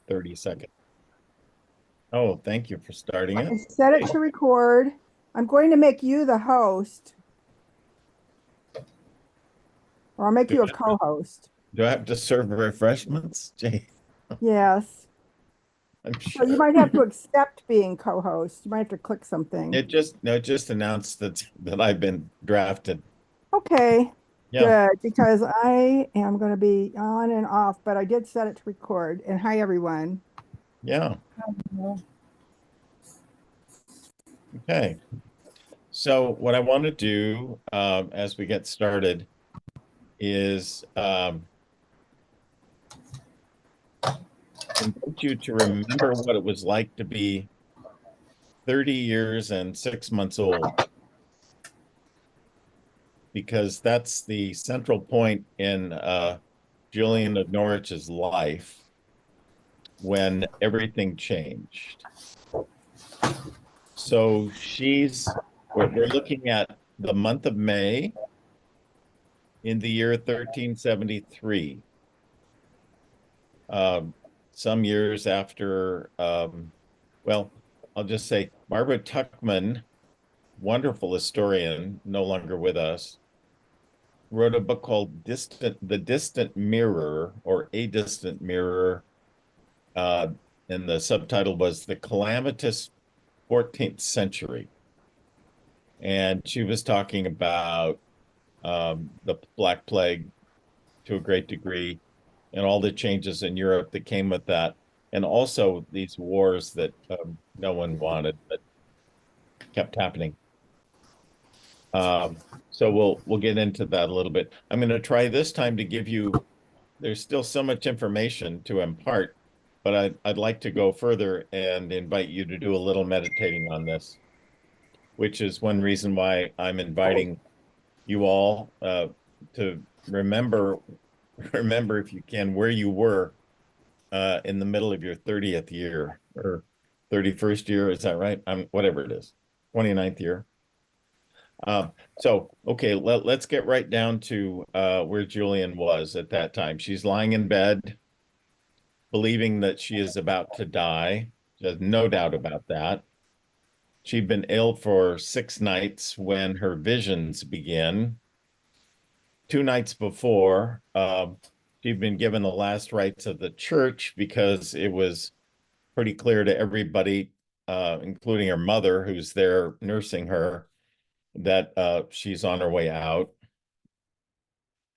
30 seconds. Oh, thank you for starting it. I set it to record. I'm going to make you the host, or I'll make Do you a I, co-host. do I have to serve refreshments? Jay, Yes. I'm So you sure. might have to accept being co-host. You might have to click something. It just announced that I've been drafted. Okay, Yeah, good, because I am going to be on and off, but I did set it to record. And hi, everyone. yeah. Okay. So what I want to do as we get started is invite you to remember what it was like to be 30 years and 6 months old, because that's the central point in Julian of Norwich's life when everything changed. So we're looking at the month of May in the year 1373. Um, some years after, well, I'll just say Barbara Tuchman, wonderful historian, no longer with us, wrote a book called The Distant Mirror, or A Distant Mirror, uh, and the subtitle was The Calamitous 14th Century. And she was talking about the Black Plague to a great degree and all the changes in Europe that came with that, and also these wars that no one wanted but kept happening. So we'll get into that a little bit. I'm going to try this time to give you. There's still so much information to impart, but I'd like to go further and invite you to do a little meditating on this, which is one reason why I'm inviting you all to remember if you can where you were in the middle of your 30th year or 31st year. Is that right? Whatever it is, 29th year. Okay, let's get right down to where Julian was at that time. She's lying in bed, believing that she is about to die. There's no doubt about that. She'd been ill for 6 nights when her visions begin. 2 nights before, she'd been given the last rites of the church because it was pretty clear to everybody, including her mother, who's there nursing her, that she's on her way out.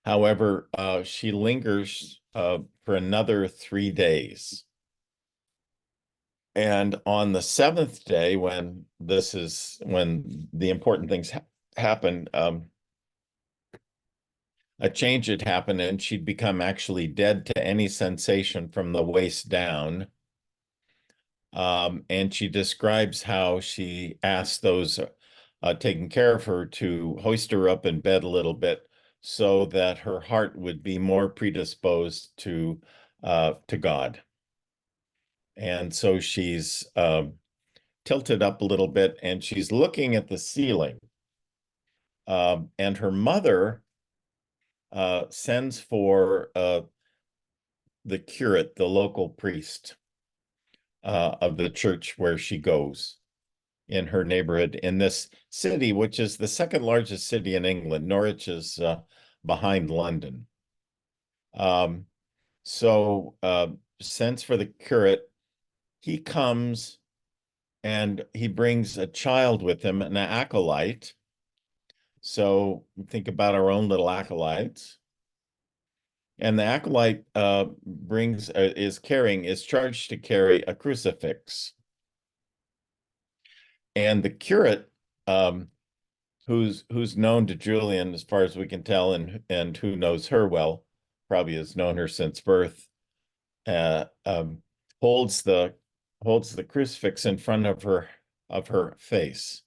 However, she lingers for another 3 days. And on the seventh day, when the important things happen, a change had happened, and she'd become actually dead to any sensation from the waist down. And she describes how she asked those taking care of her to hoist her up in bed a little bit so that her heart would be more predisposed to God. And so she's tilted up a little bit and she's looking at the ceiling. And her mother sends for the curate, the local priest of the church where she goes in her neighborhood in this city, which is the second largest city in England. Norwich is behind London. So sends for the curate. He comes and he brings a child with him, an acolyte. So think about our own little acolytes. And the acolyte is charged to carry a crucifix. And the curate, who's known to Julian as far as we can tell, and who knows her well, probably has known her since birth, uh, um, holds the crucifix in front of her face.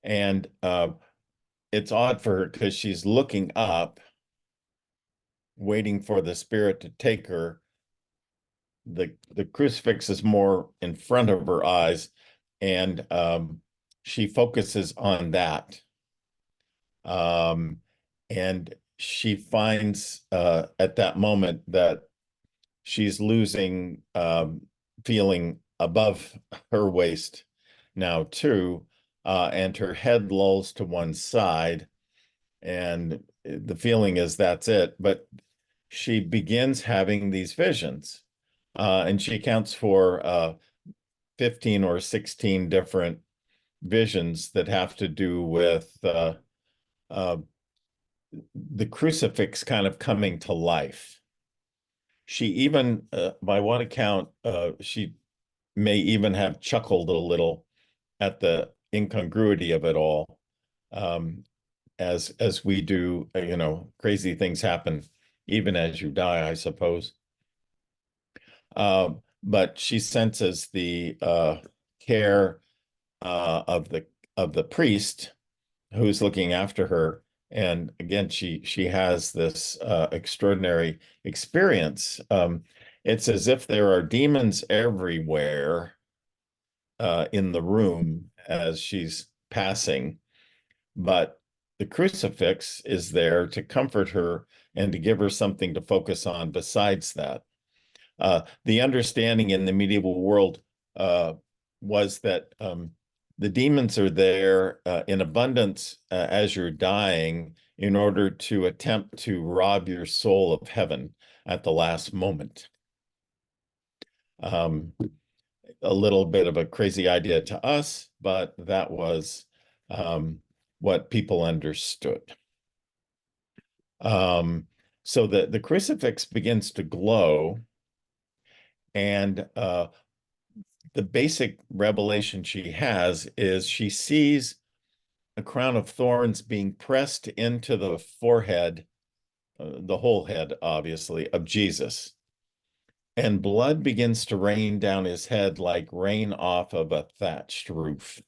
And it's odd for her because she's looking up, waiting for the spirit to take her. The crucifix is more in front of her eyes, and she focuses on that. And she finds at that moment that she's losing feeling above her waist now too, and her head lolls to one side, and the feeling is that's it. But she begins having these visions, and she accounts for 15 or 16 different visions that have to do with uh, the crucifix kind of coming to life. She even, by one account, she may even have chuckled a little at the incongruity of it all, as we do. Crazy things happen even as you die, I suppose. But she senses the care of the priest who's looking after her. And again, she has this extraordinary experience. It's as if there are demons everywhere in the room as she's passing, but the crucifix is there to comfort her and to give her something to focus on besides that. The understanding in the medieval world was that the demons are there in abundance as you're dying in order to attempt to rob your soul of heaven at the last moment. A little bit of a crazy idea to us, but that was what people understood. So the crucifix begins to glow, and the basic revelation she has is she sees a crown of thorns being pressed into the forehead, the whole head, obviously, of Jesus. And blood begins to rain down his head like rain off of a thatched roof.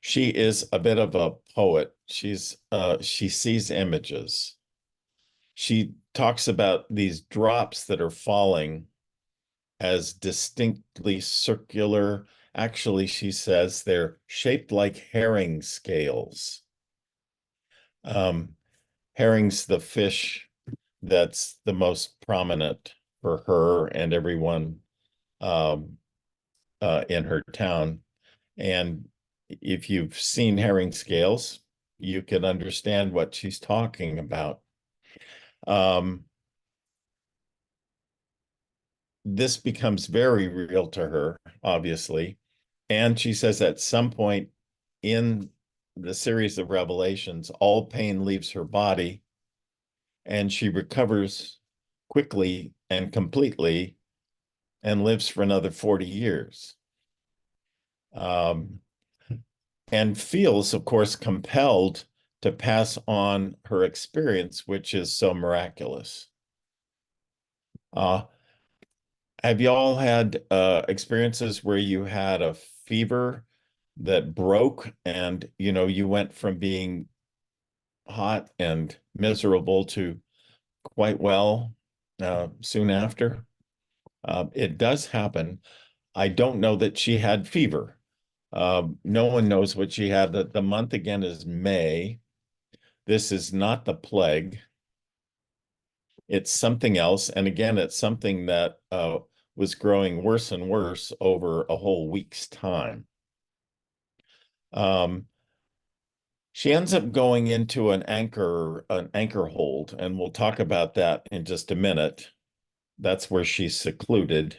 She is a bit of a poet. She sees images. She talks about these drops that are falling as distinctly circular. Actually, she says they're shaped like herring scales. Herring's the fish that's the most prominent for her and everyone in her town. And if you've seen herring scales, you can understand what she's talking about. This becomes very real to her, obviously. And she says at some point in the series of revelations, all pain leaves her body and she recovers quickly and completely and lives for another 40 years. And feels, of course, compelled to pass on her experience, which is so miraculous. Have you all had experiences where you had a fever that broke and, you went from being hot and miserable to quite well soon after? It does happen. I don't know that she had fever. No one knows what she had. The month again is May. This is not the plague. It's something else. And again, it's something that was growing worse and worse over a whole week's time. She ends up going into an anchor hold, and we'll talk about that in just a minute. That's where she's secluded.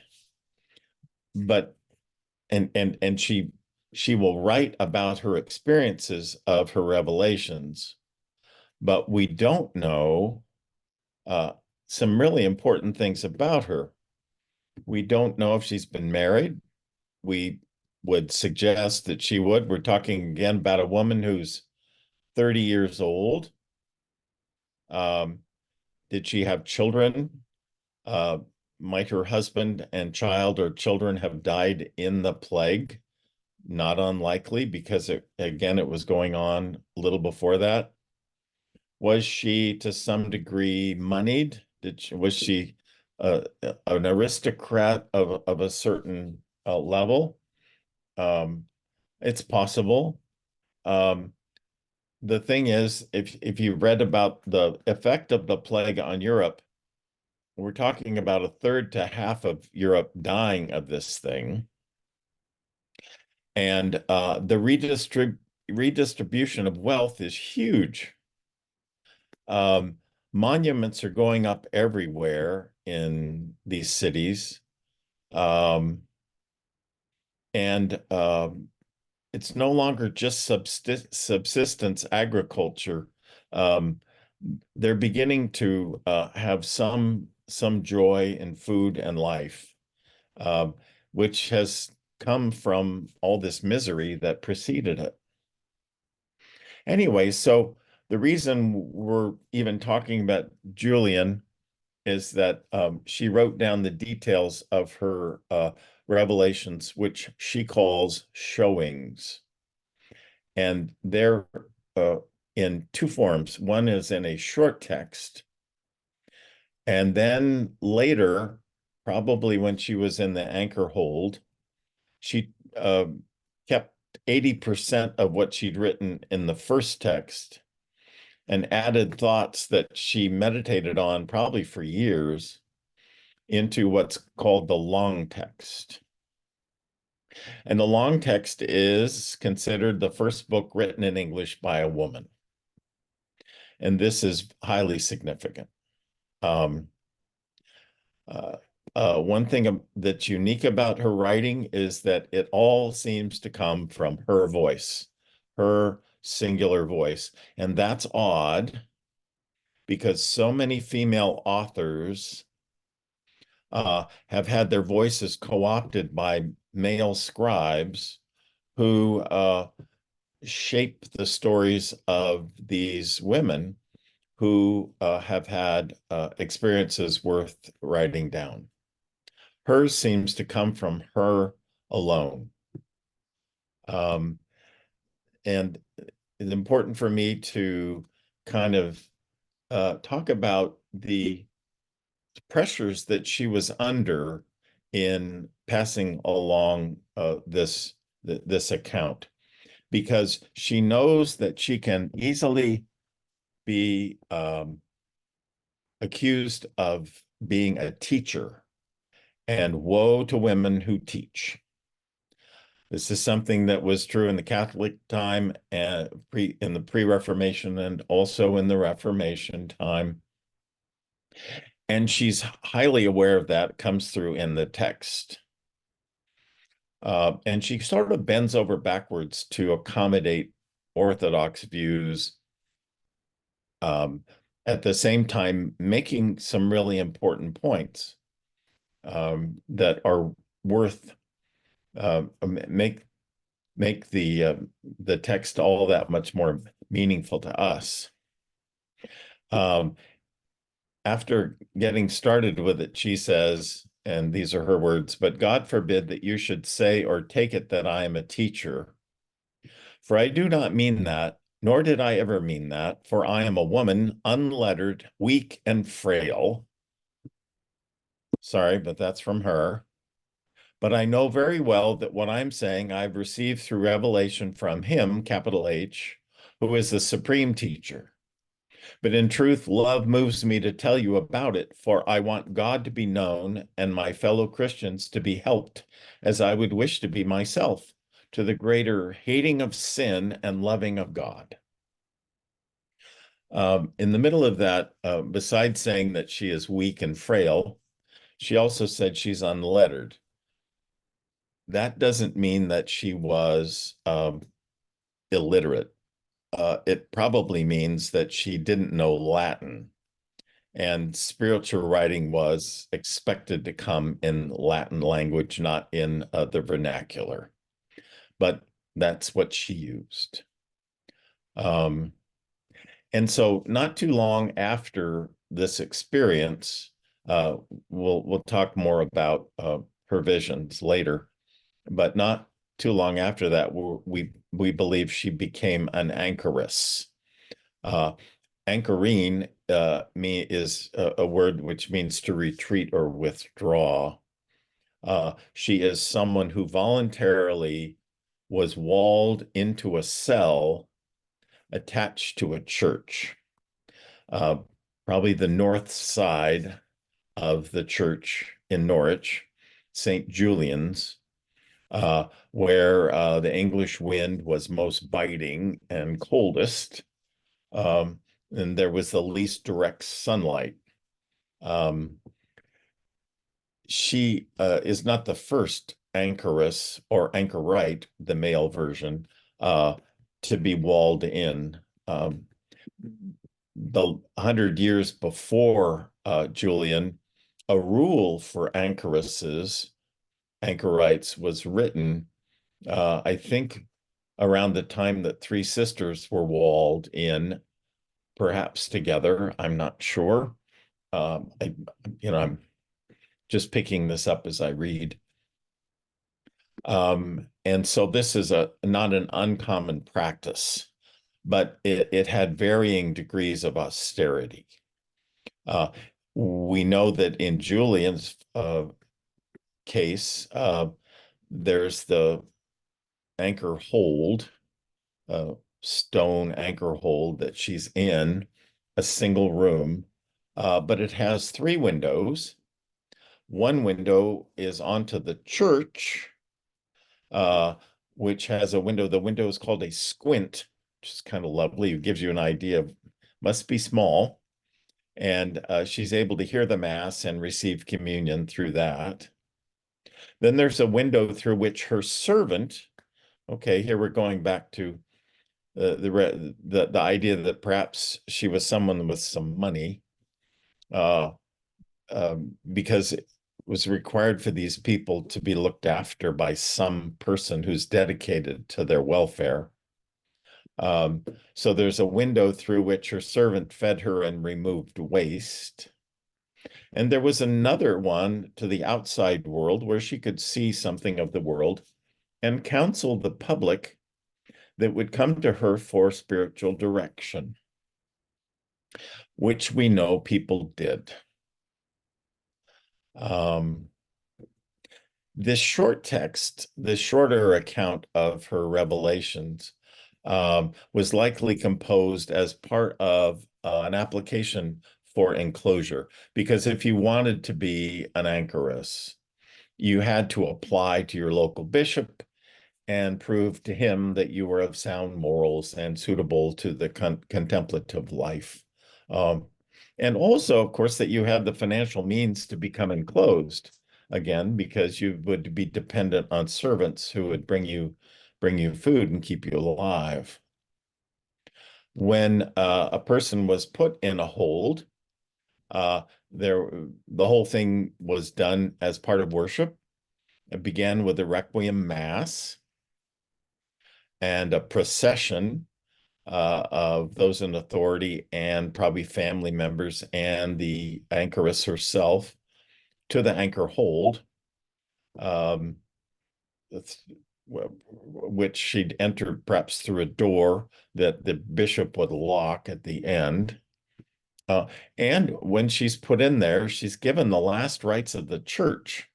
But and she will write about her experiences of her revelations, but we don't know some really important things about her. We don't know if she's been married. We would suggest that she would. We're talking again about a woman who's 30 years old. Did she have children? Might her husband and child or children have died in the plague? Not unlikely, because again, it was going on a little before that. Was she to some degree moneyed? Was she an aristocrat of a certain level? It's possible. the thing is, if you read about the effect of the plague on Europe, we're talking about a third to half of Europe dying of this thing. And the redistribution of wealth is huge. Um, Monuments are going up everywhere in these cities. Um, and it's no longer just subsistence agriculture. Um, they're beginning to have some joy in food and life, um, which has come from all this misery that preceded it. Anyway, so the reason we're even talking about Julian is that she wrote down the details of her revelations, which she calls showings. And they're in two forms. One is in a short text. And then later, probably when she was in the anchor hold, she kept 80% of what she'd written in the first text and added thoughts that she meditated on probably for years into what's called the long text. And the long text is considered the first book written in English by a woman. And this is highly significant. Um, one thing that's unique about her writing is that it all seems to come from her voice, her singular voice. And that's odd because so many female authors have had their voices co-opted by male scribes who shape the stories of these women who have had experiences worth writing down. Hers seems to come from her alone. And it's important for me to kind of talk about the pressures that she was under in passing along this account, because she knows that she can easily be accused of being a teacher, and woe to women who teach. This is something that was true in the Catholic time and in the pre-Reformation and also in the Reformation time. And she's highly aware of that. It comes through in the text. And she sort of bends over backwards to accommodate Orthodox views, at the same time making some really important points that are worth make the text all that much more meaningful to us. After getting started with it, she says, and these are her words, "But God forbid that you should say or take it that I am a teacher. For I do not mean that, nor did I ever mean that, for I am a woman, unlettered, weak, and frail." Sorry, but that's from her. "But I know very well that what I'm saying I've received through revelation from him, capital H, who is the supreme teacher. But in truth, love moves me to tell you about it, for I want God to be known and my fellow Christians to be helped, as I would wish to be myself, to the greater hating of sin and loving of God." In the middle of that, besides saying that she is weak and frail, she also said she's unlettered. That doesn't mean that she was illiterate. It probably means that she didn't know Latin, and spiritual writing was expected to come in Latin language, not in the vernacular. But that's what she used. And so not too long after this experience, we'll talk more about her visions later, but not too long after that, we believe she became an anchoress. Anchorine is a word which means to retreat or withdraw. She is someone who voluntarily was walled into a cell attached to a church, probably the north side of the church in Norwich, St. Julian's, where the English wind was most biting and coldest, and there was the least direct sunlight. She is not the first anchoress or anchorite, the male version, to be walled in. The 100 years before Julian, a rule for anchoresses, anchorites, was written, I think around the time that three sisters were walled in, perhaps together, I'm not sure. I'm just picking this up as I read. And so this is not an uncommon practice, but it had varying degrees of austerity. We know that in Julian's case, there's the anchor hold, stone anchor hold that she's in, a single room, but it has three windows. One window is onto the church, which has a window. The window is called a squint, which is kind of lovely. It gives you an idea of, must be small. And she's able to hear the Mass and receive communion through that. Then there's a window through which her servant, okay, here we're going back to the idea that perhaps she was someone with some money, because it was required for these people to be looked after by some person who's dedicated to their welfare. So there's a window through which her servant fed her and removed waste. And there was another one to the outside world where she could see something of the world and counsel the public that would come to her for spiritual direction, which we know people did. This short text, this shorter account of her revelations, was likely composed as part of an application for enclosure, because if you wanted to be an anchoress, you had to apply to your local bishop and prove to him that you were of sound morals and suitable to the contemplative life. And also, of course, that you had the financial means to become enclosed, again, because you would be dependent on servants who would bring you food and keep you alive. When a person was put in a hold, the whole thing was done as part of worship. It began with a requiem mass and a procession of those in authority and probably family members and the anchoress herself to the anchor hold, which she'd enter perhaps through a door that the bishop would lock at the end. And when she's put in there, she's given the last rites of the church,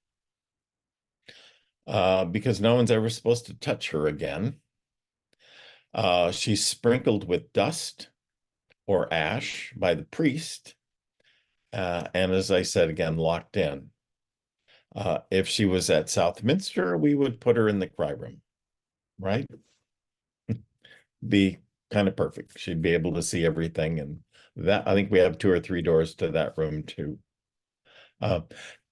because no one's ever supposed to touch her again. She's sprinkled with dust or ash by the priest, and as I said, again, locked in. If she was at Southminster, we would put her in the cry room, right? Be kind of perfect. She'd be able to see everything, and that, I think we have 2 or 3 doors to that room too.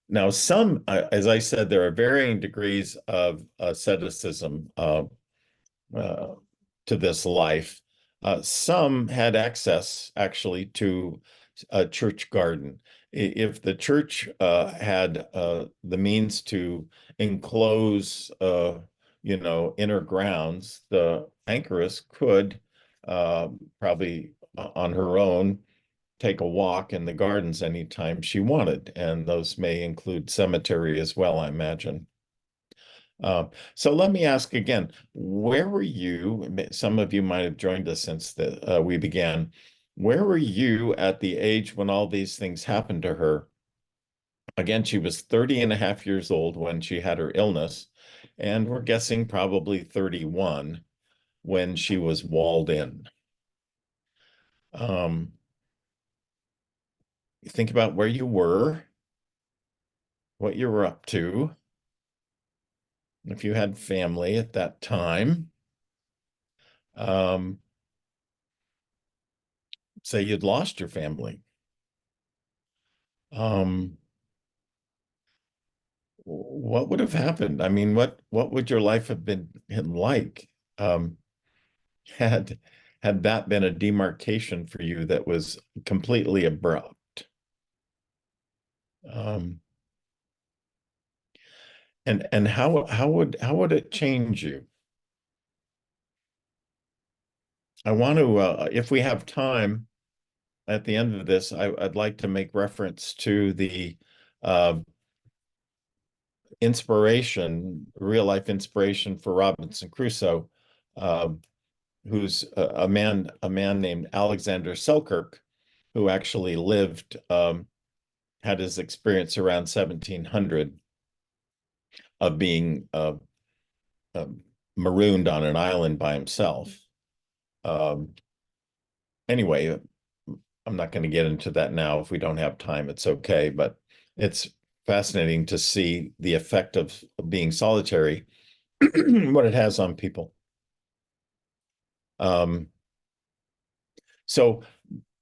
Now, some, as I said, there are varying degrees of asceticism to this life. Some had access actually to a church garden. If the church had the means to enclose, inner grounds, the anchoress could probably on her own take a walk in the gardens anytime she wanted, and those may include cemetery as well, I imagine. So let me ask again, where were you? Some of you might have joined us since we began. Where were you at the age when all these things happened to her? Again, she was 30 and a half years old when she had her illness, and we're guessing probably 31 when she was walled in. You think about where you were, what you were up to, if you had family at that time. Um, say you'd lost your family. Um, what would have happened? I mean, what would your life have been like um, had had that been a demarcation for you that was completely abrupt? Um, and how would it change you? I want to, if we have time at the end of this, I'd like to make reference to the uh, real life inspiration for Robinson Crusoe, uh, who's a man named Alexander Selkirk, who actually lived, had his experience around 1700 of being uh, marooned on an island by himself. Um, anyway, I'm not going to get into that now. If we don't have time, it's okay. But it's fascinating to see the effect of being solitary, what it has on people. Um, so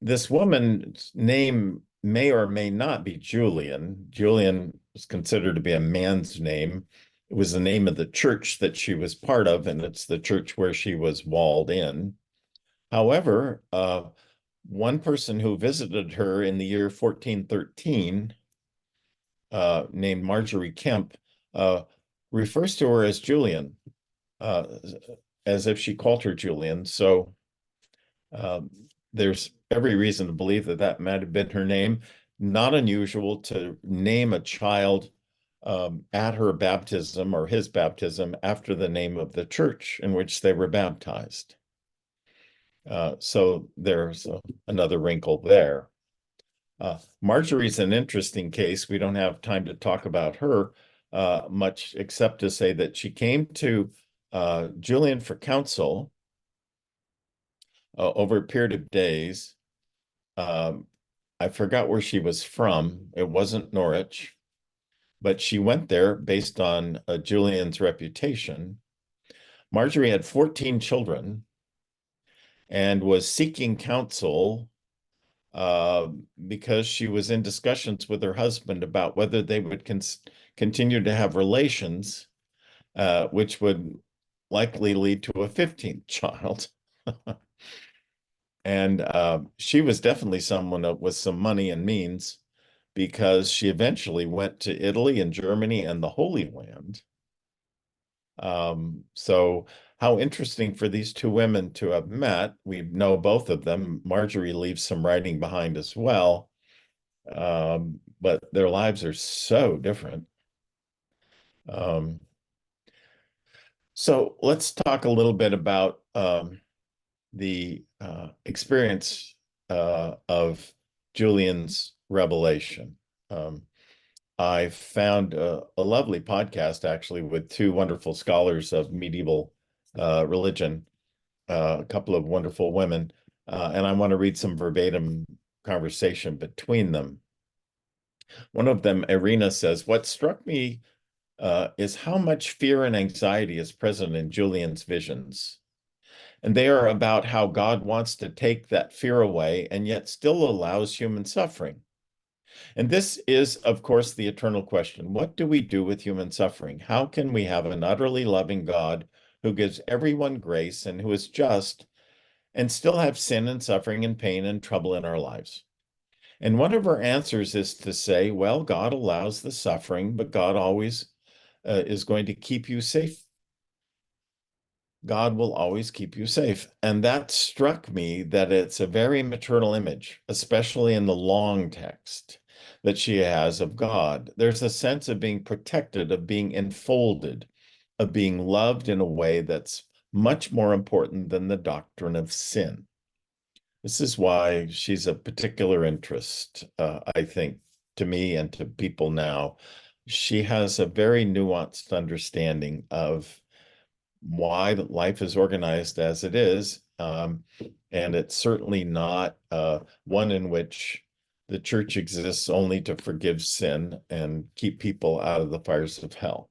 this woman's name may or may not be Julian. Julian was considered to be a man's name. It was the name of the church that she was part of, and it's the church where she was walled in. However, one person who visited her in the year 1413, named Marjorie Kemp, uh, refers to her as Julian, uh, as if she called her Julian. So um, there's every reason to believe that that might have been her name. Not unusual to name a child at her baptism or his baptism after the name of the church in which they were baptized. So there's another wrinkle there. Marjorie's an interesting case. We don't have time to talk about her much, except to say that she came to Julian for counsel over a period of days. Um, I forgot where she was from. It wasn't Norwich, but she went there based on Julian's reputation. Marjorie had 14 children and was seeking counsel uh, because she was in discussions with her husband about whether they would continue to have relations, which would likely lead to a 15th child. And she was definitely someone with some money and means, because she eventually went to Italy and Germany and the Holy Land. So how interesting for these two women to have met. We know both of them. Marjorie leaves some writing behind as well. But their lives are so different. Um, so let's talk a little bit about the experience of Julian's revelation. I found a lovely podcast actually with two wonderful scholars of medieval religion, a couple of wonderful women, and I want to read some verbatim conversation between them. One of them, Irina, says, "What struck me is how much fear and anxiety is present in Julian's visions. And they are about how God wants to take that fear away and yet still allows human suffering. And this is, of course, the eternal question. What do we do with human suffering? How can we have an utterly loving God who gives everyone grace and who is just and still have sin and suffering and pain and trouble in our lives?" And one of her answers is to say, well, God allows the suffering, but God always is going to keep you safe. God will always keep you safe. And that struck me that it's a very maternal image, especially in the long text that she has of God. There's a sense of being protected, of being enfolded, of being loved in a way that's much more important than the doctrine of sin. This is why she's of particular interest, I think, to me and to people now. She has a very nuanced understanding of why life is organized as it is. And it's certainly not one in which the church exists only to forgive sin and keep people out of the fires of hell.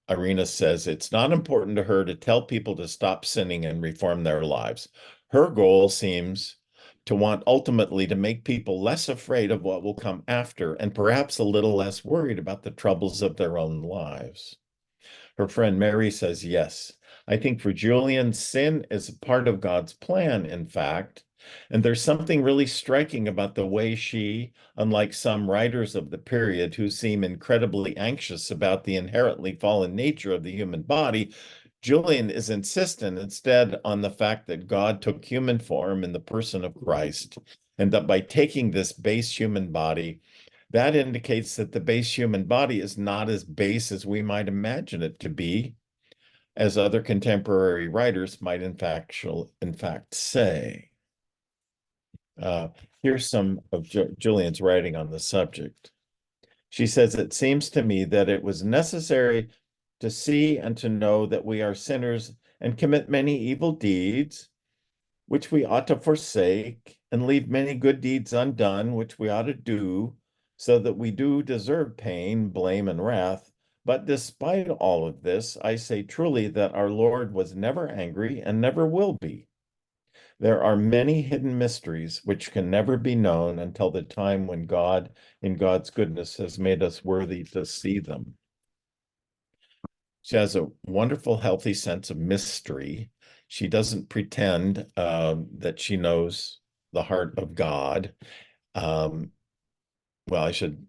Irina says it's not important to her to tell people to stop sinning and reform their lives. Her goal seems to want ultimately to make people less afraid of what will come after and perhaps a little less worried about the troubles of their own lives. Her friend Mary says, yes, I think for Julian, sin is a part of God's plan, in fact. And there's something really striking about the way she, unlike some writers of the period who seem incredibly anxious about the inherently fallen nature of the human body, Julian is insistent instead on the fact that God took human form in the person of Christ, and that by taking this base human body, that indicates that the base human body is not as base as we might imagine it to be, as other contemporary writers might in fact say. Here's some of Julian's writing on the subject. She says, it seems to me that it was necessary to see and to know that we are sinners and commit many evil deeds, which we ought to forsake, and leave many good deeds undone, which we ought to do, so that we do deserve pain, blame, and wrath. But despite all of this, I say truly that our Lord was never angry and never will be. There are many hidden mysteries which can never be known until the time when God, in God's goodness, has made us worthy to see them. She has a wonderful, healthy sense of mystery. She doesn't pretend that she knows the heart of God. Well, I should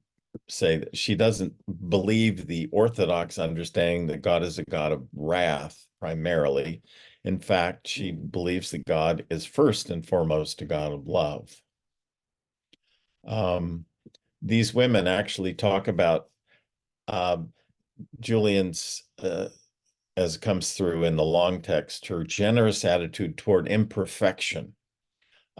say that she doesn't believe the Orthodox understanding that God is a God of wrath primarily. In fact, she believes that God is first and foremost a God of love. These women actually talk about Julian's, as comes through in the long text, her generous attitude toward imperfection.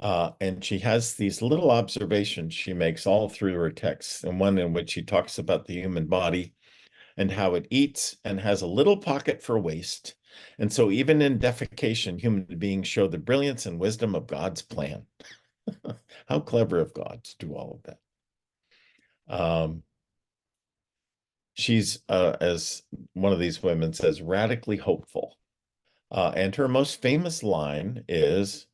And she has these little observations she makes all through her texts, and one in which she talks about the human body and how it eats and has a little pocket for waste. And so even in defecation, human beings show the brilliance and wisdom of God's plan. How clever of God to do all of that. She's, as one of these women says, radically hopeful. And her most famous line is,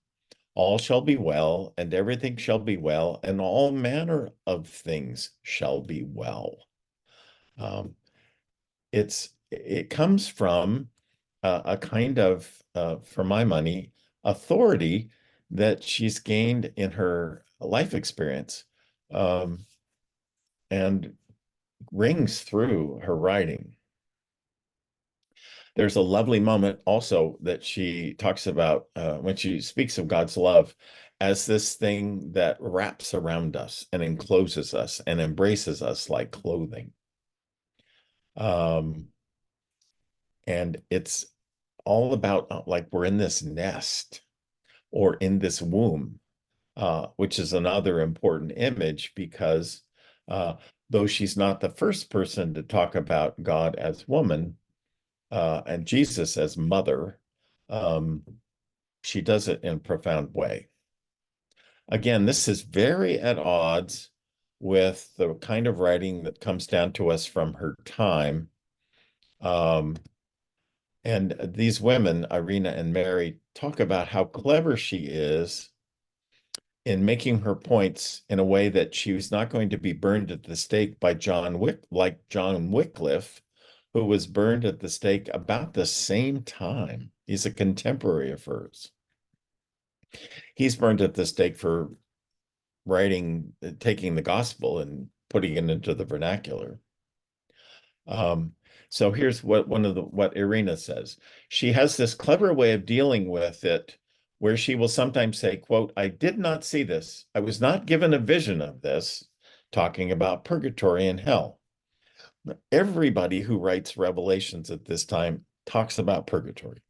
all shall be well, and everything shall be well, and all manner of things shall be well. It comes from a kind of, for my money, authority that she's gained in her life experience, and rings through her writing. There's a lovely moment also that she talks about when she speaks of God's love as this thing that wraps around us and encloses us and embraces us like clothing. And it's all about like we're in this nest or in this womb, which is another important image because though she's not the first person to talk about God as woman, and Jesus as mother, she does it in a profound way. Again, this is very at odds with the kind of writing that comes down to us from her time. And these women, Irina and Mary, talk about how clever she is in making her points in a way that she was not going to be burned at the stake by John Wycliffe, who was burned at the stake about the same time. He's a contemporary of hers. He's burned at the stake for taking the gospel and putting it into the vernacular. So here's what Irina says. She has this clever way of dealing with it where she will sometimes say, quote, I did not see this. I was not given a vision of this, talking about purgatory and hell. Everybody who writes Revelations at this time talks about purgatory.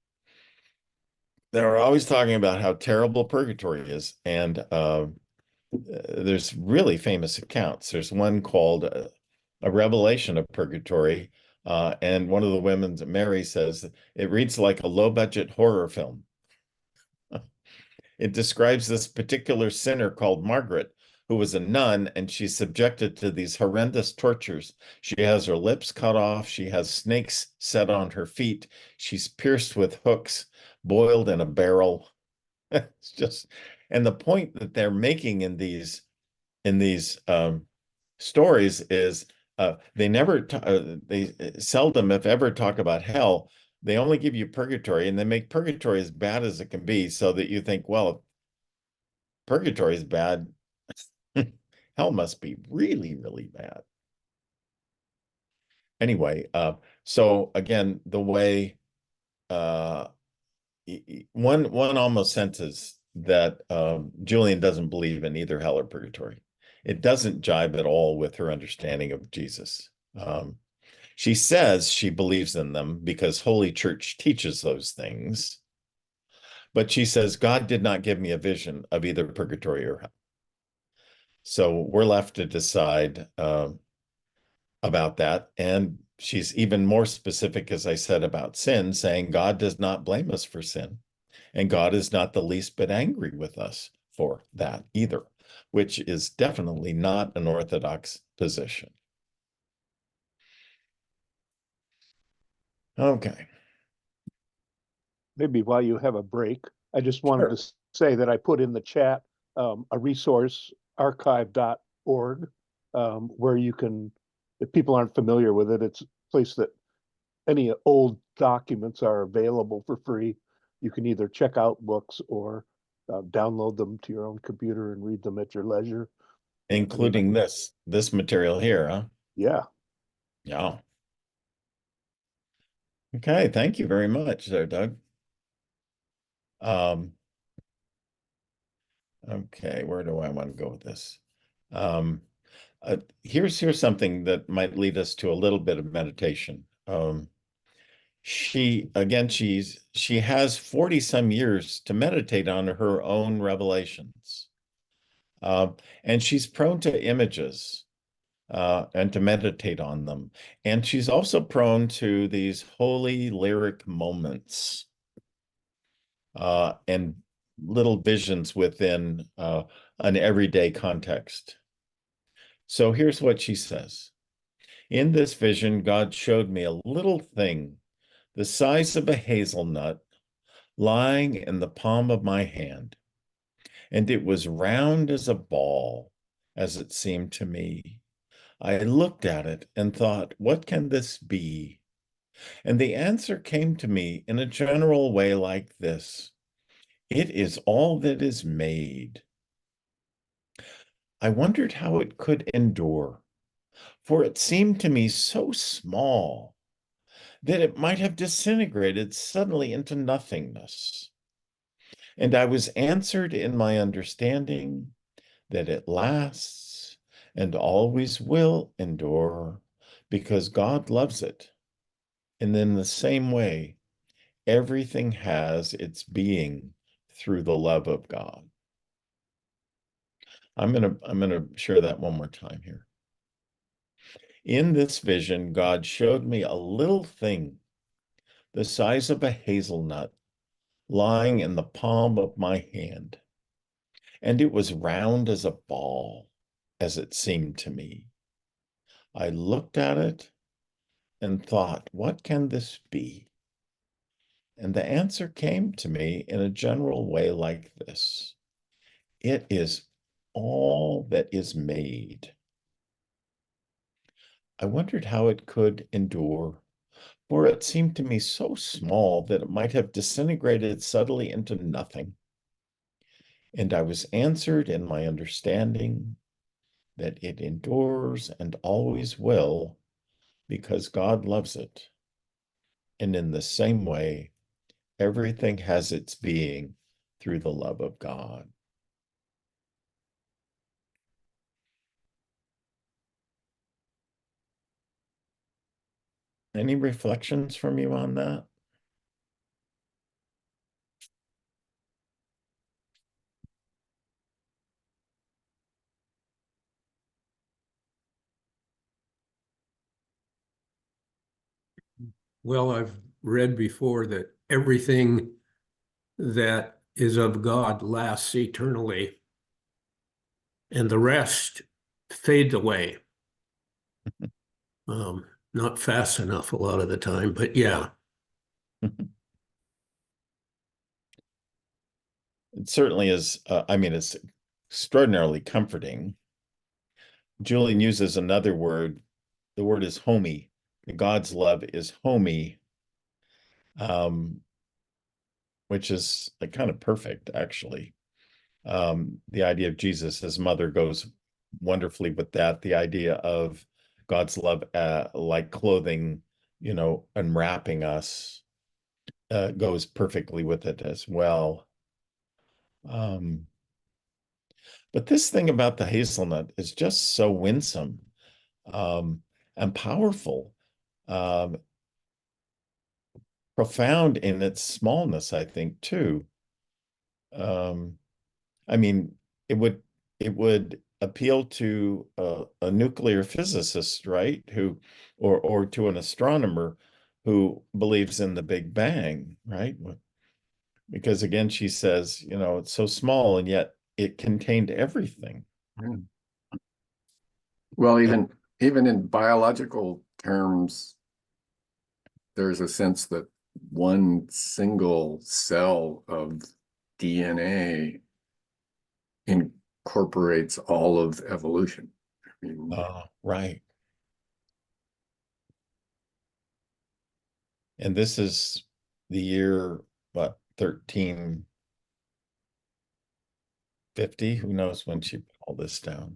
They're always talking about how terrible purgatory is. And there's really famous accounts. There's one called A Revelation of Purgatory, And one of the women, Mary, says it reads like a low-budget horror film. It describes this particular sinner called Margaret, who was a nun, and she's subjected to these horrendous tortures. She has her lips cut off. She has snakes set on her feet. She's pierced with hooks, boiled in a barrel. It's just, and the point that they're making in these stories is they seldom, if ever, talk about hell. They only give you purgatory, and they make purgatory as bad as it can be, so that you think, well, if purgatory is bad, hell must be really, really bad. Anyway, so again, the way uh, one almost senses that Julian doesn't believe in either hell or purgatory. It doesn't jibe at all with her understanding of Jesus. She says she believes in them because Holy Church teaches those things, but she says God did not give me a vision of either purgatory or hell. So we're left to decide about that. And she's even more specific, as I said, about sin, saying God does not blame us for sin. And God is not the least bit angry with us for that either, which is definitely not an orthodox position. Okay. Maybe while you have a break, I just wanted Sure. to say that I put in the chat a resource, archive.org, where you can, if people aren't familiar with it, it's a place that any old documents are available for free. You can either check out books or download them to your own computer and read them at your leisure. Including this material here, huh? Yeah. Yeah. Okay, thank you very much there, Doug. Okay, where do I want to go with this? Here's something that might lead us to a little bit of meditation. She has 40 some years to meditate on her own revelations. Uh, and she's prone to images and to meditate on them. And she's also prone to these holy lyric moments and little visions within an everyday context. So here's what she says. In this vision, God showed me a little thing the size of a hazelnut lying in the palm of my hand, and it was round as a ball, as it seemed to me. I looked at it and thought, what can this be? And the answer came to me in a general way like this. It is all that is made. I wondered how it could endure, for it seemed to me so small that it might have disintegrated suddenly into nothingness. And I was answered in my understanding that it lasts and always will endure because God loves it. And in the same way, everything has its being through the love of God. I'm gonna share that one more time here. In this vision, God showed me a little thing the size of a hazelnut lying in the palm of my hand, and it was round as a ball, as it seemed to me. I looked at it and thought, what can this be? And the answer came to me in a general way like this. It is all that is made. I wondered how it could endure, for it seemed to me so small that it might have disintegrated subtly into nothing. And I was answered in my understanding that it endures and always will because God loves it. And in the same way, everything has its being through the love of God. Any reflections from you on that? Well, I've read before that everything that is of God lasts eternally, and the rest fades away. Not fast enough a lot of the time, but yeah. It certainly is. I mean, it's extraordinarily comforting. Julian uses another word. The word is homey. God's love is homey, um, which is like kind of perfect, actually. The idea of Jesus, his mother, goes wonderfully with that. The idea of God's love, like clothing, unwrapping us, goes perfectly with it as well. But this thing about the hazelnut is just so winsome, and powerful, um, profound in its smallness, I think, too. Um, I mean, it would appeal to a nuclear physicist, right? Or to an astronomer who believes in the Big Bang, right? Because again, she says, it's so small and yet it contained everything. Well, even in biological terms, there's a sense that one single cell of DNA incorporates all of evolution. I mean, Right. And this is the year, what, 1350? Who knows when she put all this down?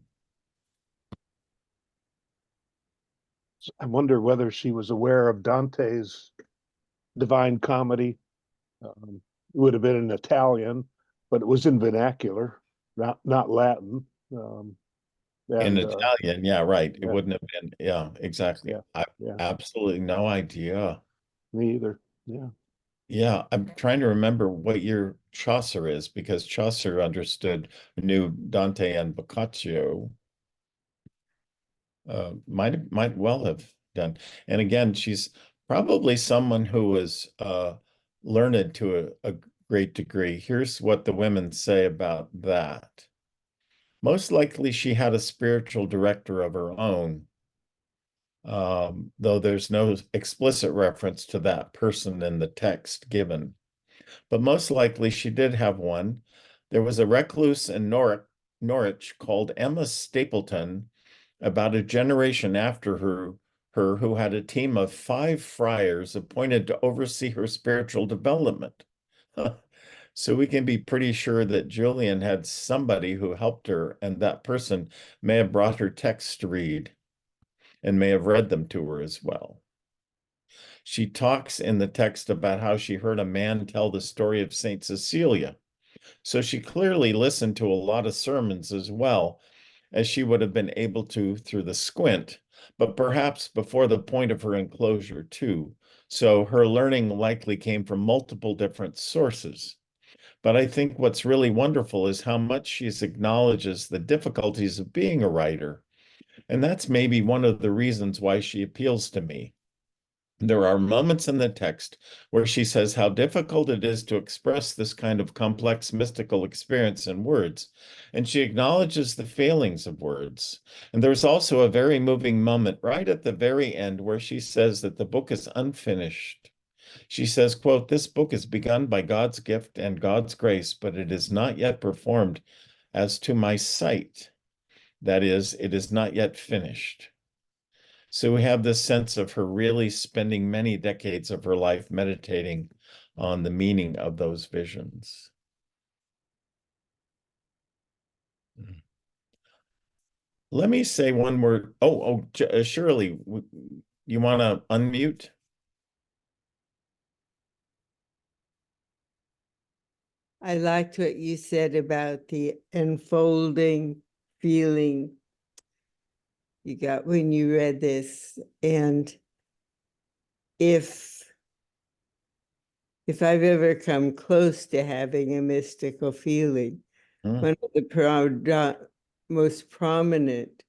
I wonder whether she was aware of Dante's Divine Comedy. It would have been in Italian, but it was in vernacular, not Latin. In Italian, yeah, right. It yeah. wouldn't have been, yeah, exactly. Yeah, I yeah. absolutely no idea. Me either. Yeah. Yeah, I'm trying to remember what year Chaucer is, because Chaucer knew Dante and Boccaccio. Might well have done. And again, she's probably someone who was learned to a great degree. Here's what the women say about that. Most likely she had a spiritual director of her own, though there's no explicit reference to that person in the text given. But most likely she did have one. There was a recluse in Norwich called Emma Stapleton, about a generation after her who had a team of 5 friars appointed to oversee her spiritual development. So we can be pretty sure that Julian had somebody who helped her, and that person may have brought her texts to read and may have read them to her as well. She talks in the text about how she heard a man tell the story of Saint Cecilia. So she clearly listened to a lot of sermons as well, as she would have been able to through the squint, but perhaps before the point of her enclosure too. So her learning likely came from multiple different sources. But I think what's really wonderful is how much she acknowledges the difficulties of being a writer. And that's maybe one of the reasons why she appeals to me. There are moments in the text where she says how difficult it is to express this kind of complex mystical experience in words, and she acknowledges the failings of words. And there's also a very moving moment right at the very end where she says that the book is unfinished. She says, quote, "This book is begun by God's gift and God's grace, but it is not yet performed as to my sight. That is, it is not yet finished." So we have this sense of her really spending many decades of her life meditating on the meaning of those visions. Let me say one word. Shirley, you want to unmute? I liked what you said about the enfolding feeling you got when you read this. And if I've ever come close to having a mystical feeling, one of the most prominent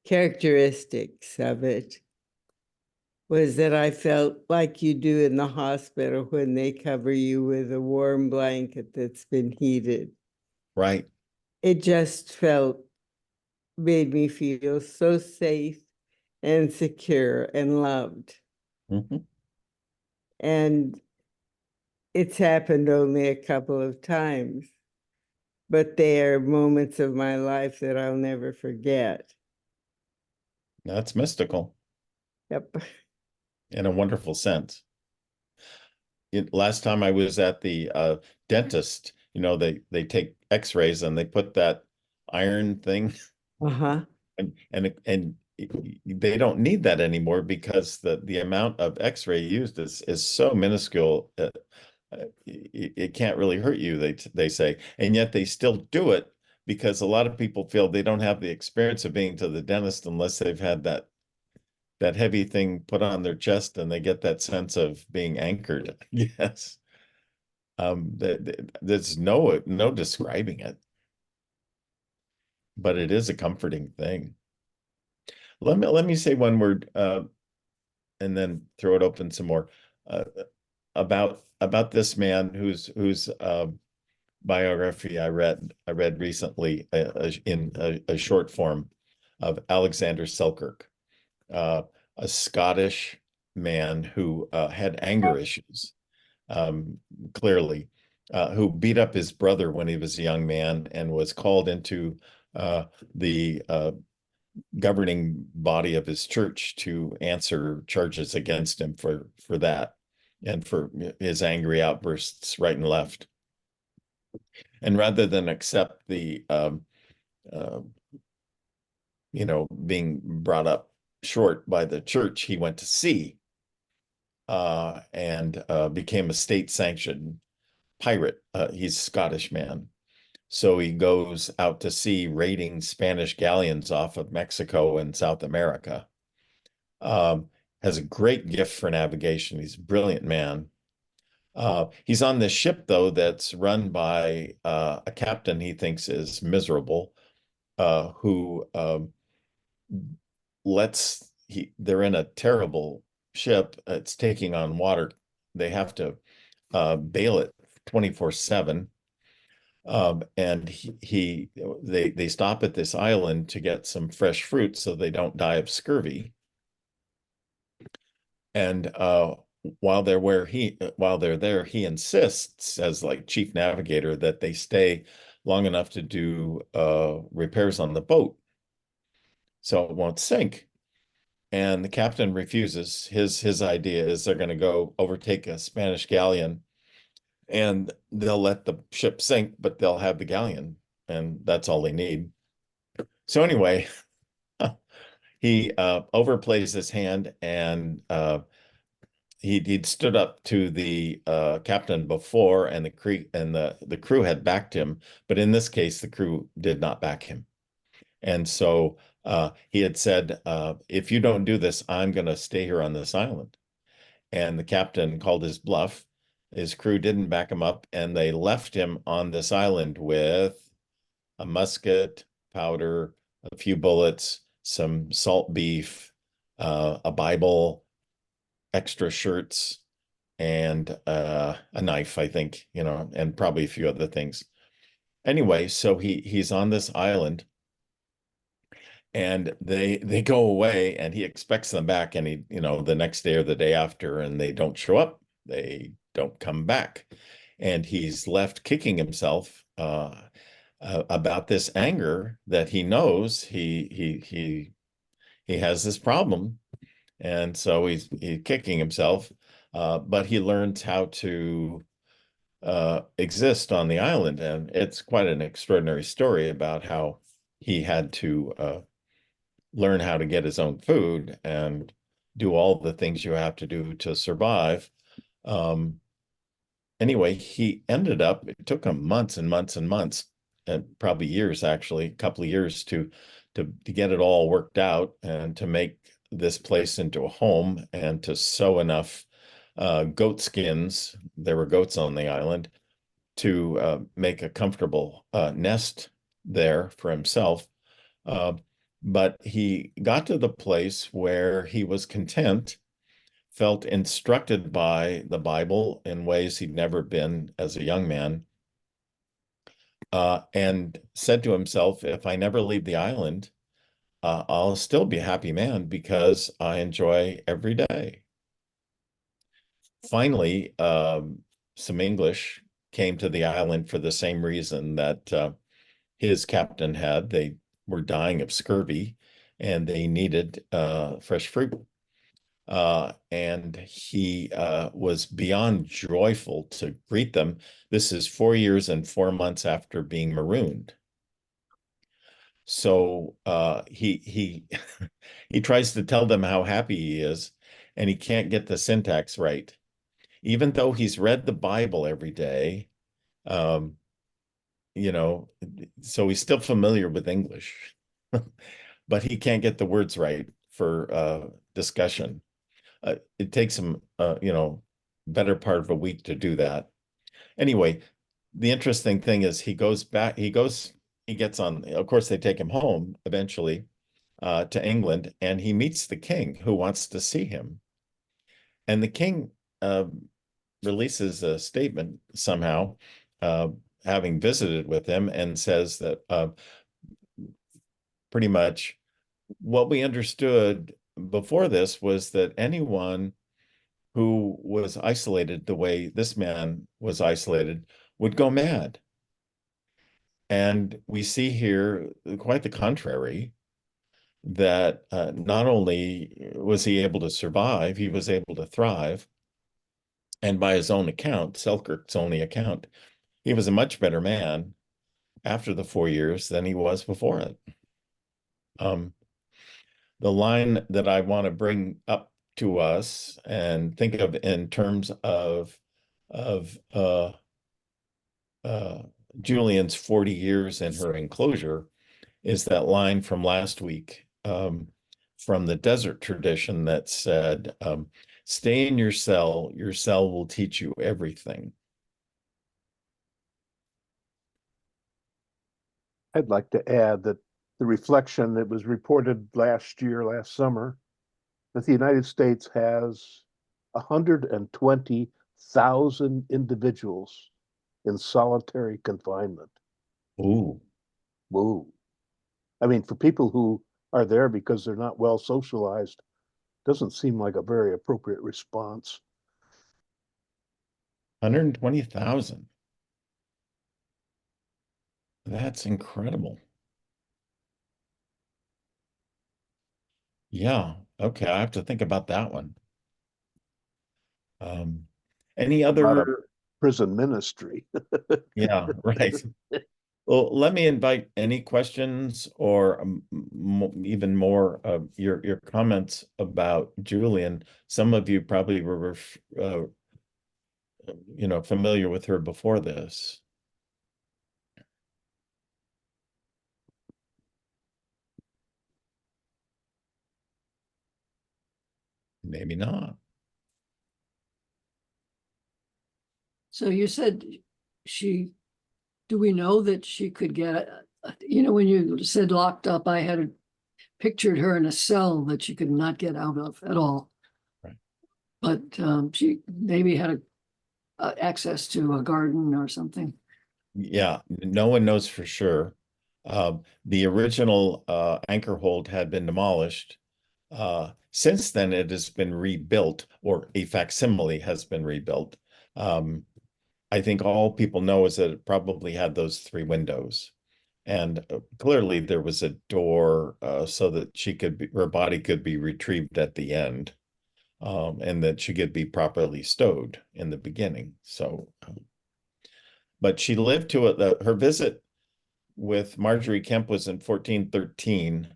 characteristics of it was that I felt like you do in the hospital when they cover you with a warm blanket that's been heated. Right. It just made me feel so safe and secure and loved. Mhm. And it's happened only a couple of times, but they are moments of my life that I'll never forget. That's mystical Yep. in a wonderful sense. Last time I was at the dentist, they take x-rays and they put that iron thing Uh-huh. and they don't need that anymore because the amount of x-ray used is so minuscule. It can't really hurt you, they say, and yet they still do it because a lot of people feel they don't have the experience of being to the dentist unless they've had that heavy thing put on their chest and they get that sense of being anchored. Yes. There's no describing it, but it is a comforting thing. Let me say one word, and then throw it open some more, about this man whose biography I read recently, in a short form, of Alexander Selkirk, a Scottish man who had anger issues, clearly, who beat up his brother when he was a young man and was called into the governing body of his church to answer charges against him for that and for his angry outbursts right and left. And rather than accept the being brought up short by the church, he went to sea and became a state-sanctioned pirate. He's a Scottish man. So he goes out to sea raiding Spanish galleons off of Mexico and South America. Has a great gift for navigation. He's a brilliant man. He's on this ship, though, that's run by a captain he thinks is miserable, who they're in a terrible ship. It's taking on water. They have to bail it 24/7. And they stop at this island to get some fresh fruit so they don't die of scurvy. And while they're there, he insists, as like chief navigator, that they stay long enough to do repairs on the boat so it won't sink. And the captain refuses. His idea is they're going to go overtake a Spanish galleon and they'll let the ship sink, but they'll have the galleon, and that's all they need. So anyway, he overplays his hand, and he'd stood up to the captain before, and the crew had backed him, but in this case, the crew did not back him. And so he had said, if you don't do this, I'm going to stay here on this island. And the captain called his bluff. His crew didn't back him up, and they left him on this island with a musket, powder, a few bullets, some salt beef, a Bible, extra shirts, and a knife, I think, and probably a few other things. Anyway, so he's on this island, and they go away, and he expects them back, and the next day or the day after, and they don't show up. They don't come back, and he's left kicking himself about this anger that he knows he has this problem, and so he's kicking himself, but he learns how to exist on the island, and it's quite an extraordinary story about how he had to learn how to get his own food and do all the things you have to do to survive. Anyway, he ended up, it took him months and months and months, and probably years, actually, a couple of years to get it all worked out and to make this place into a home and to sew enough goat skins, there were goats on the island, to make a comfortable nest there for himself. But he got to the place where he was content, felt instructed by the Bible in ways he'd never been as a young man, and said to himself, if I never leave the island, I'll still be a happy man because I enjoy every day. Finally, some English came to the island for the same reason that his captain had. They were dying of scurvy and they needed fresh fruit. And he was beyond joyful to greet them. This is 4 years and 4 months after being marooned. So he he tries to tell them how happy he is, and he can't get the syntax right, even though he's read the Bible every day. Um, you know, so he's still familiar with English, but he can't get the words right for discussion. It takes him, better part of a week to do that. Anyway, the interesting thing is he gets on, of course, they take him home eventually to England, and he meets the king who wants to see him. And the king releases a statement somehow, having visited with him, and says that pretty much what we understood before this was that anyone who was isolated the way this man was isolated would go mad. And we see here quite the contrary, that not only was he able to survive, he was able to thrive. And by his own account, Selkirk's only account, he was a much better man after the 4 years than he was before it. The line that I want to bring up to us and think of in terms of Julian's 40 years in her enclosure is that line from last week, from the desert tradition that said, stay in your cell will teach you everything. I'd like to add that the reflection that was reported last summer, that the United States has 120,000 individuals in solitary confinement. Ooh. Whoa. I mean, for people who are there because they're not well socialized, doesn't seem like a very appropriate response. 120,000. That's incredible. Yeah. Okay. I have to think about that one. Any Not a other? prison ministry. Yeah, right. Well, let me invite any questions or even more of your comments about Julian. Some of you probably were, familiar with her before this. Maybe not. So you said do we know that she could get, when you said locked up, I had pictured her in a cell that she could not get out of at all. Right. But she maybe had access to a garden or something. Yeah, no one knows for sure. The original anchor hold had been demolished. Since then, it has been rebuilt, or a facsimile has been rebuilt. I think all people know is that it probably had those 3 windows. And clearly there was a door so that her body could be retrieved at the end, and that she could be properly stowed in the beginning. So, but she lived to it. Her visit with Marjorie Kemp was in 1413,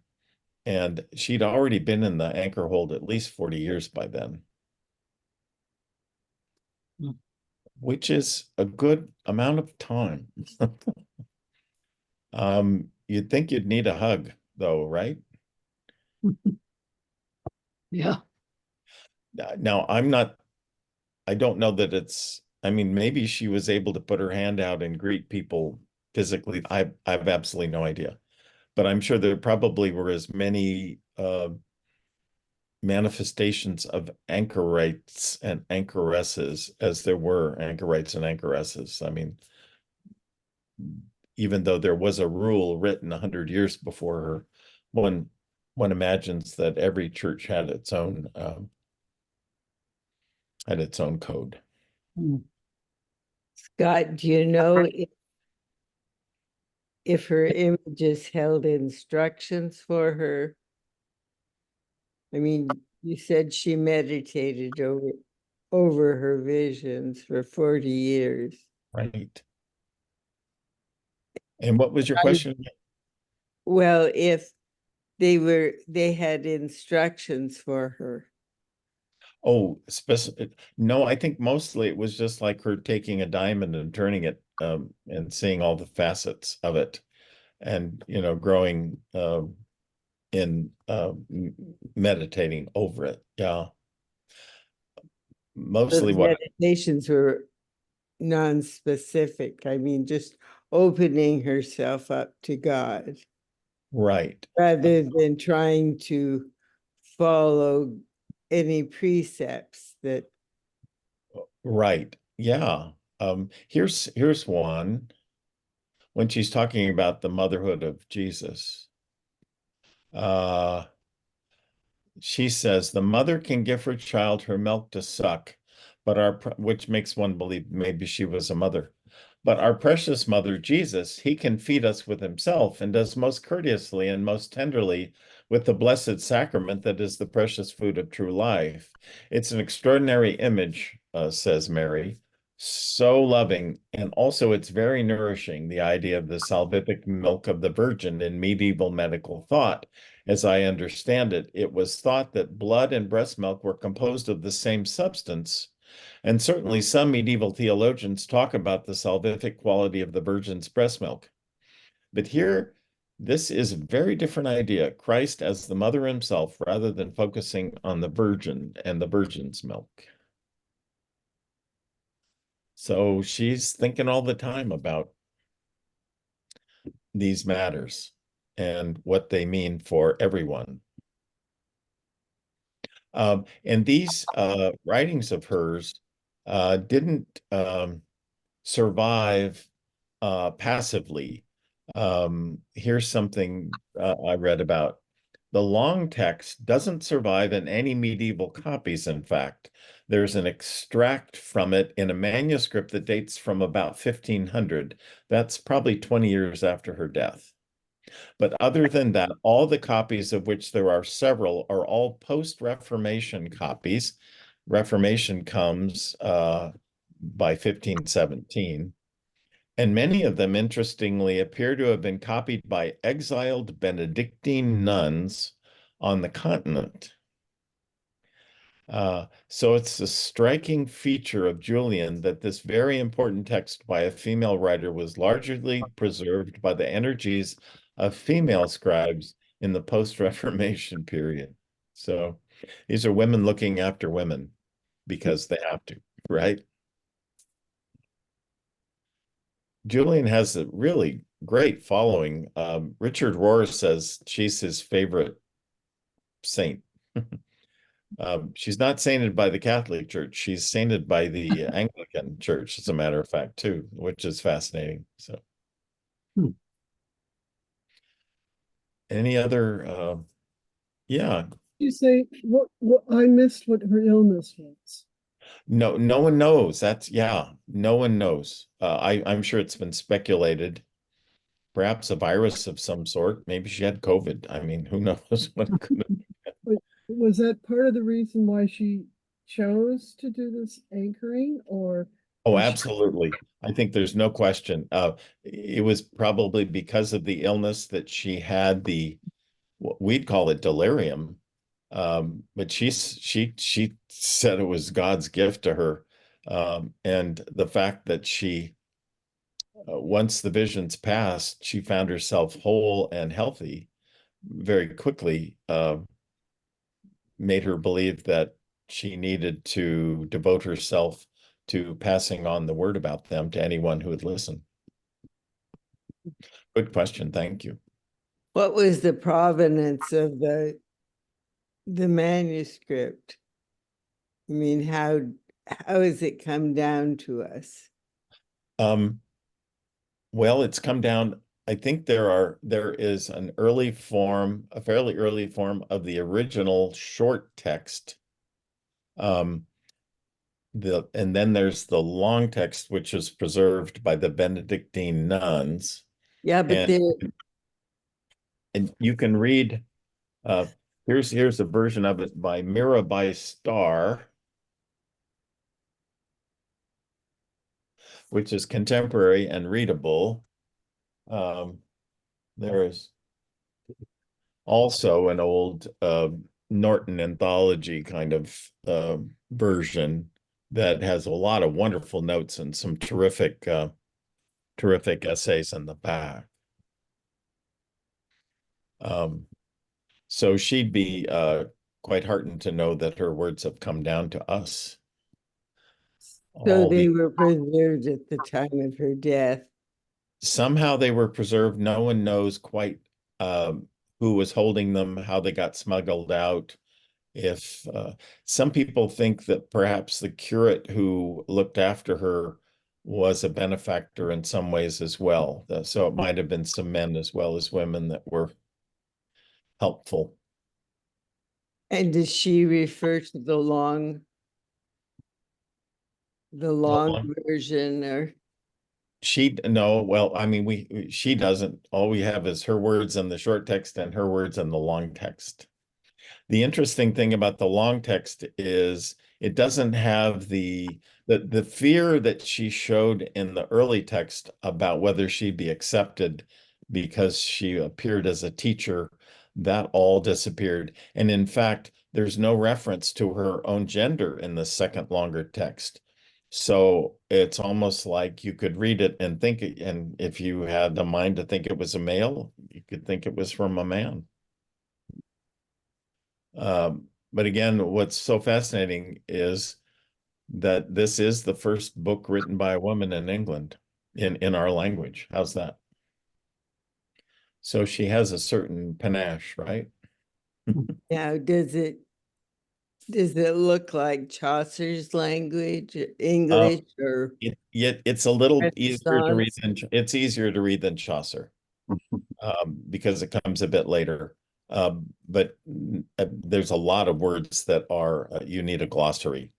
and she'd already been in the anchor hold at least 40 years by then. Which is a good amount of time. You'd think you'd need a hug, though, right? Yeah. Now, I don't know that maybe she was able to put her hand out and greet people physically. I have absolutely no idea. but I'm sure there probably were as many manifestations of anchorites and anchoresses as there were anchorites and anchoresses. I mean, even though there was a rule written 100 years before her, one imagines that every church had its own code. Scott, do you know if her images held instructions for her? I mean, you said she meditated over her visions for 40 years. Right. And what was your question? Well, if they had instructions for her. Oh, no, I think mostly it was just like her taking a diamond and turning it and seeing all the facets of it, and growing in meditating over it. Yeah. Mostly Those what meditations were non-specific. I mean, just opening herself up to God right. rather than trying to follow any precepts that. Right. Yeah. Here's one when she's talking about the motherhood of Jesus. She says the mother can give her child her milk to suck, but which makes one believe maybe she was a mother. But our precious mother, Jesus, he can feed us with himself and does most courteously and most tenderly with the blessed sacrament that is the precious food of true life. It's an extraordinary image, says Mary, so loving, and also it's very nourishing, the idea of the salvific milk of the Virgin in medieval medical thought. As I understand it, it was thought that blood and breast milk were composed of the same substance. And certainly some medieval theologians talk about the salvific quality of the Virgin's breast milk. But here, this is a very different idea. Christ as the mother himself, rather than focusing on the Virgin and the Virgin's milk. So she's thinking all the time about these matters and what they mean for everyone. And these writings of hers didn't survive passively. Here's something I read about. The long text doesn't survive in any medieval copies, in fact. There's an extract from it in a manuscript that dates from about 1500. That's probably 20 years after her death. But other than that, all the copies, of which there are several, are all post-Reformation copies. Reformation comes by 1517. And many of them, interestingly, appear to have been copied by exiled Benedictine nuns on the continent. So it's a striking feature of Julian that this very important text by a female writer was largely preserved by the energies of female scribes in the post-Reformation period. So these are women looking after women because they have to, right? Julian has a really great following. Richard Rohr says she's his favorite saint. She's not sainted by the Catholic Church. She's sainted by the Anglican Church, as a matter of fact, too, which is fascinating. So, any other? Yeah. You say what I missed what her illness was. No one knows. No one knows. I'm sure it's been speculated. Perhaps a virus of some sort. Maybe she had COVID. I mean, who knows what it could have. Was that part of the reason why she chose to do this anchoring, or? Oh, absolutely. I think there's no question. It was probably because of the illness that she had what we'd call it delirium. But she said it was God's gift to her. And the fact that once the visions passed, she found herself whole and healthy very quickly, made her believe that she needed to devote herself to passing on the word about them to anyone who would listen. Good question. Thank you. What was the provenance of the manuscript? I mean, how has it come down to us? Well, it's come down. I think there is a fairly early form of the original short text. And then there's the long text, which is preserved by the Benedictine nuns. Yeah, but And you can read, here's a version of it by Mirabai Starr, which is contemporary and readable. There is also an old Norton anthology kind of version that has a lot of wonderful notes and some terrific essays in the back. So she'd be quite heartened to know that her words have come down to us. so they were preserved at the time of her death. Somehow they were preserved. No one knows quite who was holding them, how they got smuggled out. If some people think that perhaps the curate who looked after her was a benefactor in some ways as well. So it might have been some men as well as women that were helpful. And does she refer to the long version, or? Well, I mean, she doesn't. All we have is her words in the short text and her words in the long text. The interesting thing about the long text is it doesn't have the fear that she showed in the early text about whether she'd be accepted because she appeared as a teacher. That all disappeared. And in fact, there's no reference to her own gender in the second longer text. So it's almost like you could read it and think, and if you had the mind to think it was a male, you could think it was from a man. But again, what's so fascinating is that this is the first book written by a woman in England in our language. How's that? So she has a certain panache, right? Now, does it look like Chaucer's language, English, or It's a little easier to read Renaissance? it's easier to read than Chaucer, because it comes a bit later. But there's a lot of words that are you need a glossary.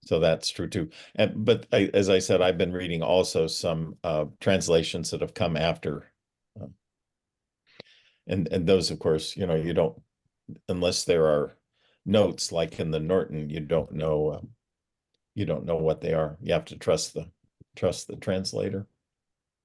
So that's true too. But as I said, I've been reading also some translations that have come after. And those, of course, you don't, unless there are notes like in the Norton, you don't know what they are. You have to trust the translator.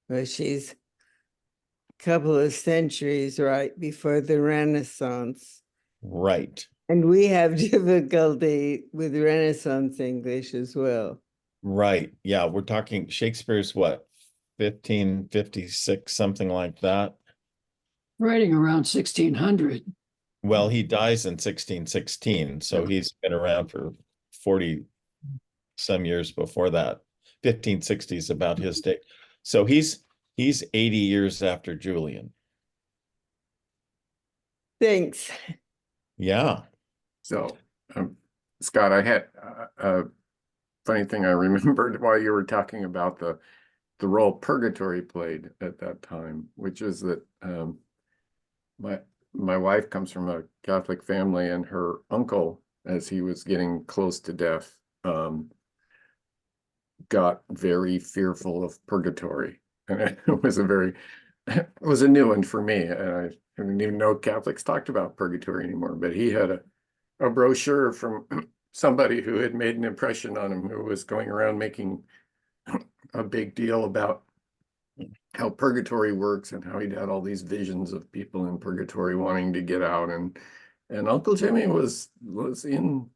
Well, she's a couple of centuries right before the Renaissance. Right. And we have difficulty with Renaissance English as well. Right. Yeah, we're talking Shakespeare's what, 1556, something like that. Writing around 1600. Well, he dies in 1616, so he's been around for 40 some years before that. 1560 is about his date. So he's 80 years after Julian. Thanks. Yeah. So, Scott, I had a funny thing I remembered while you were talking about the role purgatory played at that time, which is that my wife comes from a Catholic family, and her uncle, as he was getting close to death, got very fearful of purgatory, and it was a new one for me. And I didn't even know Catholics talked about purgatory anymore. But he had a brochure from somebody who had made an impression on him, who was going around making a big deal about how purgatory works and how he'd had all these visions of people in purgatory wanting to get out. And Uncle Jimmy was in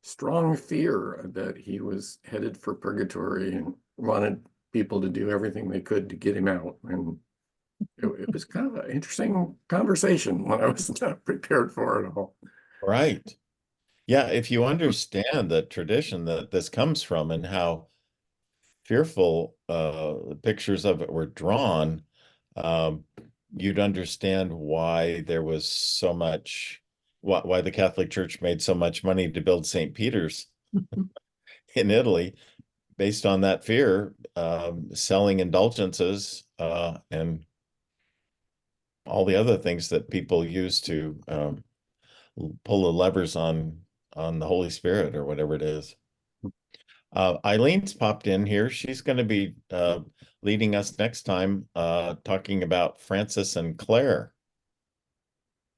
strong fear that he was headed for purgatory and wanted people to do everything they could to get him out. And it was kind of an interesting conversation when I was not prepared for it all. Right. Yeah, if you understand the tradition that this comes from and how fearful pictures of it were drawn, you'd understand why there was so much, why the Catholic Church made so much money to build St. Peter's in Italy, based on that fear, selling indulgences and all the other things that people use to pull the levers on the Holy Spirit or whatever it is. Eileen's popped in here. She's going to be leading us next time, talking about Francis and Claire.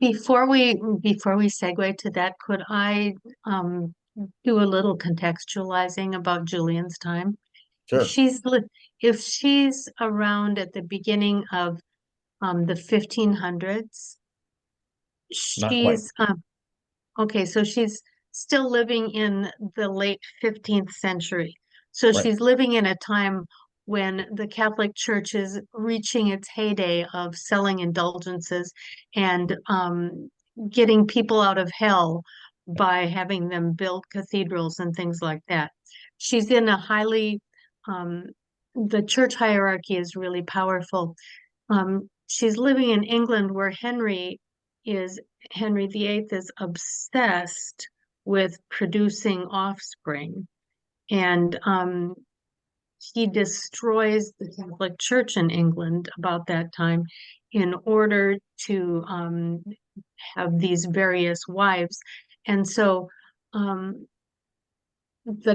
Before we segue to that, could I do a little contextualizing about Julian's time? Sure. If she's around at the beginning of the 1500s, Not quite. she's okay, so she's still living in the late 15th century. So Right. she's living in a time when the Catholic Church is reaching its heyday of selling indulgences and getting people out of hell by having them build cathedrals and things like that. She's in a highly, the church hierarchy is really powerful. She's living in England where Henry VIII is obsessed with producing offspring, and he destroys the Catholic Church in England about that time in order to have these various wives. And so the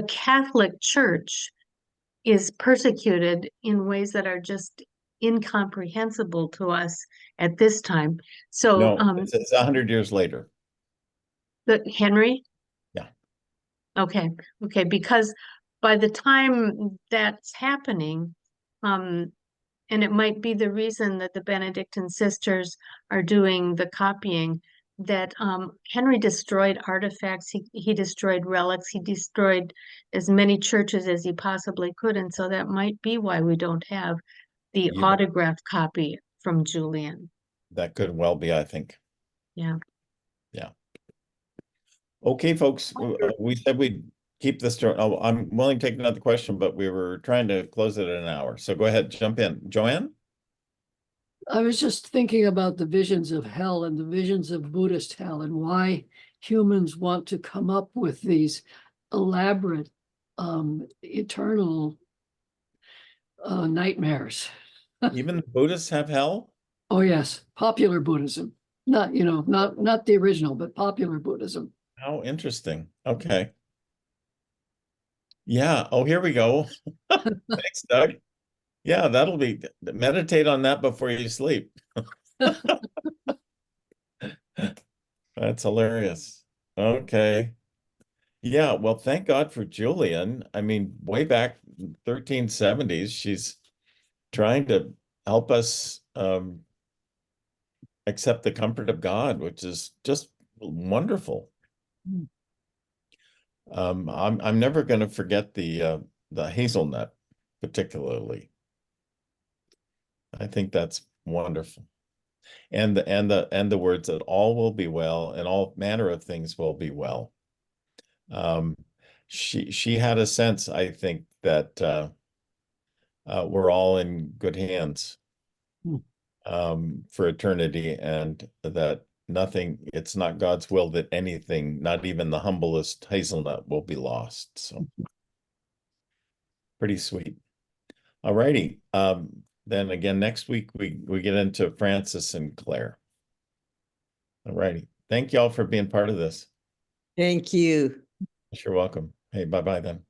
Catholic Church is persecuted in ways that are just incomprehensible to us at this time. So No, it's 100 years later. Henry? Yeah. Okay, because by the time that's happening, and it might be the reason that the Benedictine sisters are doing the copying, that Henry destroyed artifacts, he destroyed relics, he destroyed as many churches as he possibly could, and so that might be why we don't have the autographed copy from Julian. That could well be, I think. Yeah. Yeah. Okay, folks, we said we'd keep this to, oh, I'm willing to take another question, but we were trying to close it at an hour. So go ahead, jump in. Joanne? I was just thinking about the visions of hell and the visions of Buddhist hell and why humans want to come up with these elaborate, eternal nightmares. Even the Buddhists have hell? Oh yes, popular Buddhism. Not the original, but popular Buddhism. How interesting. Okay. Yeah. Oh, here we go. Thanks, Doug. Yeah, that'll be, meditate on that before you sleep. That's hilarious. Okay. Yeah, well, thank God for Julian. I mean, way back 1370s, she's trying to help us accept the comfort of God, which is just wonderful. I'm never going to forget the hazelnut, particularly. I think that's wonderful. And the words that all will be well and all manner of things will be well. She had a sense, I think, that we're all in good hands for eternity, and that it's not God's will that anything, not even the humblest hazelnut, will be lost. So pretty sweet. All righty. Then again, next week we get into Francis and Claire. All righty. Thank y'all for being part of this. Thank you. You're welcome. Hey, bye-bye then.